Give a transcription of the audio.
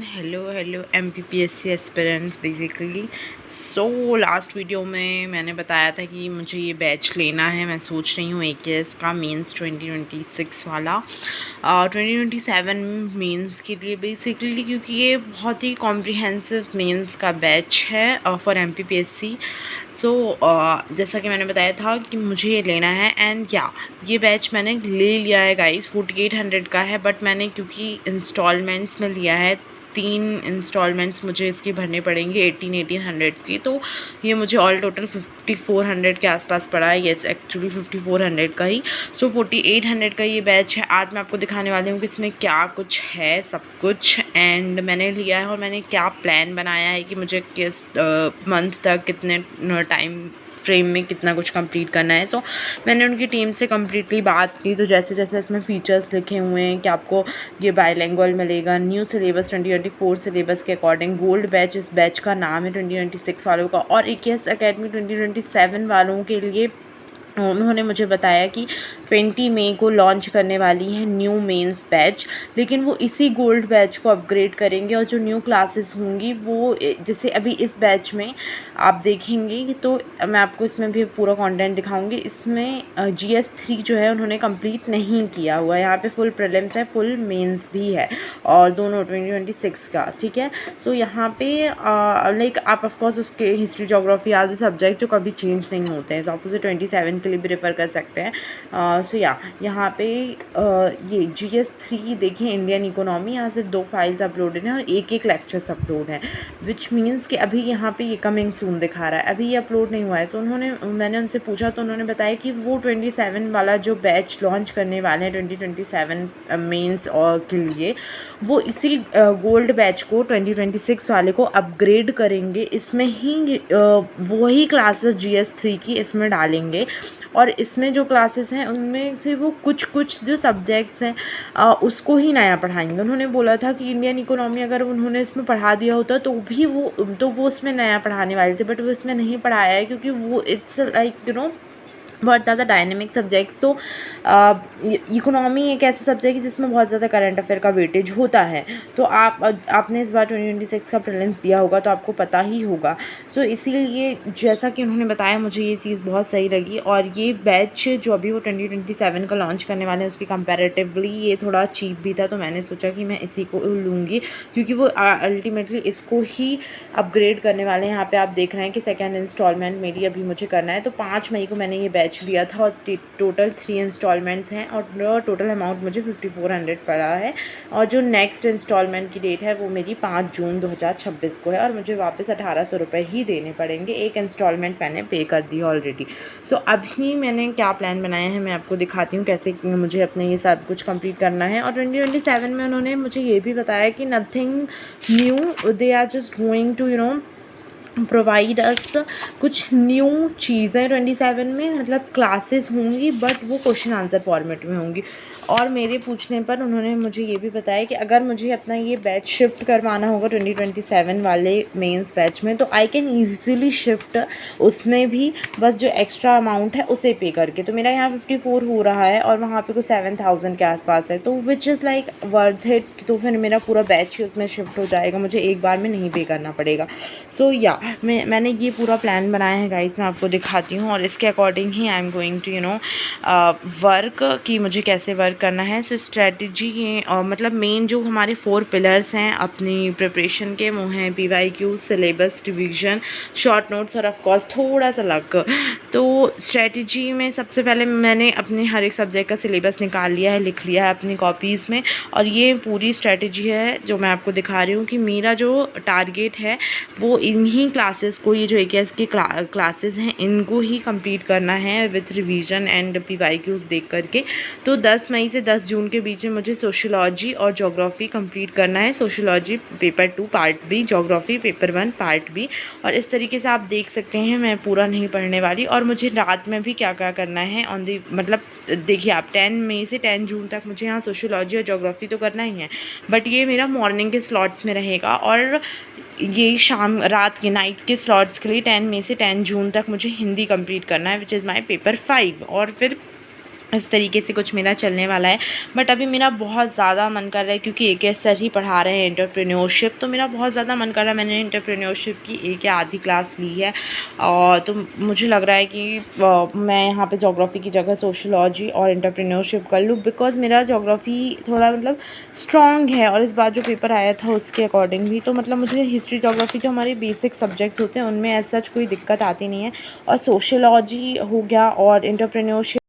Hello MPPSC aspirants basically. So last video में मैंने बताया था कि मुझे ये बैच लेना है। मैं सोच रही हूँ AKS का मेंस 2026 वाला 2027 मेंस के लिए बेसिकली, क्योंकि ये बहुत ही कॉम्प्रिहेंसिव मेंस का बैच है फॉर MPPSC। सो जैसा कि मैंने बताया था कि मुझे ये लेना है एंड ये बैच मैंने ले लिया है गाइस। 4800 का है, बट मैंने क्योंकि इंस्टॉलमेंट्स में लिया है, 3 इंस्टॉलमेंट्स मुझे इसकी भरने पड़ेंगे 1800 की। तो ये मुझे ऑल टोटल 5400 के आसपास पड़ा है। येस, एक्चुअली 5400 का ही। सो 4800 का ये बैच है। आज मैं आपको दिखाने वाली हूँ कि इसमें क्या कुछ है, सब कुछ एंड मैंने लिया है और मैंने क्या प्लान बनाया है कि मुझे किस मंथ तक कितने टाइम फ्रेम में कितना कुछ कंप्लीट करना है। तो मैंने उनकी टीम से कम्प्लीटली बात की। तो जैसे जैसे इसमें फ़ीचर्स लिखे हुए हैं कि आपको ये बाईलिंगुअल मिलेगा, न्यू सिलेबस 2024 सिलेबस के अकॉर्डिंग, गोल्ड बैच इस बैच का नाम है 2026 वालों का, और AKS अकेडमी 2027 वालों के लिए उन्होंने मुझे बताया कि 20 मई को लॉन्च करने वाली है न्यू मेंस बैच। लेकिन वो इसी गोल्ड बैच को अपग्रेड करेंगे और जो न्यू क्लासेस होंगी वो जैसे अभी इस बैच में आप देखेंगे तो मैं आपको इसमें भी पूरा कंटेंट दिखाऊंगी। इसमें GS 3 जो है उन्होंने कंप्लीट नहीं किया हुआ है। यहाँ पे फुल प्रीलिम्स है, फुल मेंस भी है, और दोनों 2026 का, ठीक है। सो यहाँ पे लाइक आप ऑफकोर्स उसके हिस्ट्री, जोग्राफी आदि सब्जेक्ट जो कभी चेंज नहीं होते हैं, तो आप उसे 27 के लिए भी रेफ़र कर सकते हैं। सो यहाँ पे ये GS 3 देखिए, इंडियन इकोनॉमी, यहाँ से 2 फाइल्स अपलोडेड हैं और एक लेक्चर्स अपलोड है, विच मीन्स कि अभी यहाँ पे ये कमिंग सून दिखा रहा है, अभी ये अपलोड नहीं हुआ है। सो मैंने उनसे पूछा तो उन्होंने बताया कि वो 27 वाला जो बैच लॉन्च करने वाले हैं 2027 मेंस और के लिए, वो इसी गोल्ड बैच को 2026 वाले को अपग्रेड करेंगे। इसमें ही वही क्लासेस GS 3 की इसमें डालेंगे, और इसमें जो क्लासेस हैं उनमें से वो कुछ जो सब्जेक्ट्स हैं उसको ही नया पढ़ाएंगे। उन्होंने बोला था कि इंडियन इकोनॉमी अगर उन्होंने इसमें पढ़ा दिया होता तो भी वो उसमें नया पढ़ाने वाले थे, बट वो इसमें नहीं पढ़ाया है क्योंकि वो इट्स लाइक बहुत ज़्यादा डायनेमिक सब्जेक्ट्स। तो इकोनॉमी एक ऐसा सब्जेक्ट है जिसमें बहुत ज़्यादा करंट अफेयर का वेटेज होता है। तो आपने इस बार 2026 का प्रीलिम्स दिया होगा तो आपको पता ही होगा। सो इसीलिए जैसा कि उन्होंने बताया, मुझे ये चीज़ बहुत सही लगी। और ये बैच जो अभी वो 2027 का लॉन्च करने वाले हैं उसकी कंपैरेटिवली ये थोड़ा चीप भी था, तो मैंने सोचा कि मैं इसी को लूँगी, क्योंकि वो अल्टीमेटली इसको ही अपग्रेड करने वाले हैं। यहाँ पे आप देख रहे हैं कि सेकेंड इंस्टॉलमेंट मेरी अभी मुझे करना है। तो 5 मई को मैंने ये बैच लिया था और टोटल 3 इंस्टॉलमेंट्स हैं और टोटल अमाउंट मुझे 5400 पड़ा है। और जो नेक्स्ट इंस्टॉलमेंट की डेट है वो मेरी 5 जून 2026 को है, और मुझे वापस 1800 रुपये ही देने पड़ेंगे। एक इंस्टॉलमेंट मैंने पे कर दी ऑलरेडी। सो अभी मैंने क्या प्लान बनाया है मैं आपको दिखाती हूँ कैसे मुझे अपने ये सब कुछ कंप्लीट करना है। और 2027 में उन्होंने मुझे ये भी बताया कि nothing new, they are just going to provide us कुछ न्यू चीज़ें 27 में, मतलब क्लासेस होंगी बट वो क्वेश्चन आंसर फॉर्मेट में होंगी। और मेरे पूछने पर उन्होंने मुझे ये भी बताया कि अगर मुझे अपना ये बैच शिफ्ट करवाना होगा 2027 वाले मेंस बैच में, तो आई कैन ईज़िली शिफ्ट उसमें भी, बस जो एक्स्ट्रा अमाउंट है उसे पे करके। तो मेरा यहाँ 54 हो रहा है और वहाँ पे कुछ 7000 के आसपास है, तो which is like worth it. तो फिर मेरा पूरा बैच ही उसमें शिफ्ट हो जाएगा, मुझे एक बार में नहीं पे करना पड़ेगा। सो मैंने ये पूरा प्लान बनाया है गाइस, मैं आपको दिखाती हूँ, और इसके अकॉर्डिंग ही I am going to work कि मुझे कैसे वर्क करना है। सो स्ट्रेटजी मतलब मेन जो हमारे 4 पिलर्स हैं अपनी प्रिपरेशन के, वो हैं PYQ, syllabus, revision, short notes और ऑफ कोर्स थोड़ा सा लक। तो स्ट्रेटजी में सबसे पहले मैंने अपने हर एक सब्जेक्ट का सिलेबस निकाल लिया है, लिख लिया है अपनी कॉपीज़ में, और ये पूरी स्ट्रेटजी है जो मैं आपको दिखा रही हूँ कि मेरा जो टारगेट है वो इन्हीं क्लासेस को, ये जो AKS की क्लासेस हैं इनको ही कंप्लीट करना है विथ रिवीजन एंड PYQs देख करके। तो 10 मई से 10 जून के बीच में मुझे सोशियोलॉजी और ज्योग्राफी कंप्लीट करना है। Sociology paper 2 part B, geography paper 1 part B. और इस तरीके से आप देख सकते हैं मैं पूरा नहीं पढ़ने वाली। और मुझे रात में भी क्या क्या करना है ऑन दी, मतलब देखिए आप 10 मई से 10 जून तक मुझे यहाँ सोशियोलॉजी और ज्योग्राफी तो करना ही है, बट ये मेरा मॉर्निंग के स्लॉट्स में रहेगा, और ये रात के नाइट के स्लॉट्स के लिए 10 मई से 10 जून तक मुझे हिंदी कंप्लीट करना है, विच इज़ माय पेपर 5। और फिर इस तरीके से कुछ मेरा चलने वाला है। बट अभी मेरा बहुत ज़्यादा मन कर रहा है, क्योंकि AKS सर ही पढ़ा रहे हैं एंटरप्रेन्योरशिप, तो मेरा बहुत ज़्यादा मन कर रहा है। मैंने एंटरप्रेन्योरशिप की एक या आधी क्लास ली है, और तो मुझे लग रहा है कि मैं यहाँ पे ज्योग्राफी की जगह सोशियोलॉजी और एंटरप्रेन्योरशिप कर लूँ, बिकॉज़ मेरा ज्योग्राफी थोड़ा मतलब स्ट्रॉन्ग है, और इस बार जो पेपर आया था उसके अकॉर्डिंग भी, तो मतलब मुझे हिस्ट्री ज्योग्राफी जो हमारे बेसिक सब्जेक्ट्स होते हैं उनमें एज सच कोई दिक्कत आती नहीं है। और सोशियोलॉजी हो गया और एंटरप्रेन्योरशिप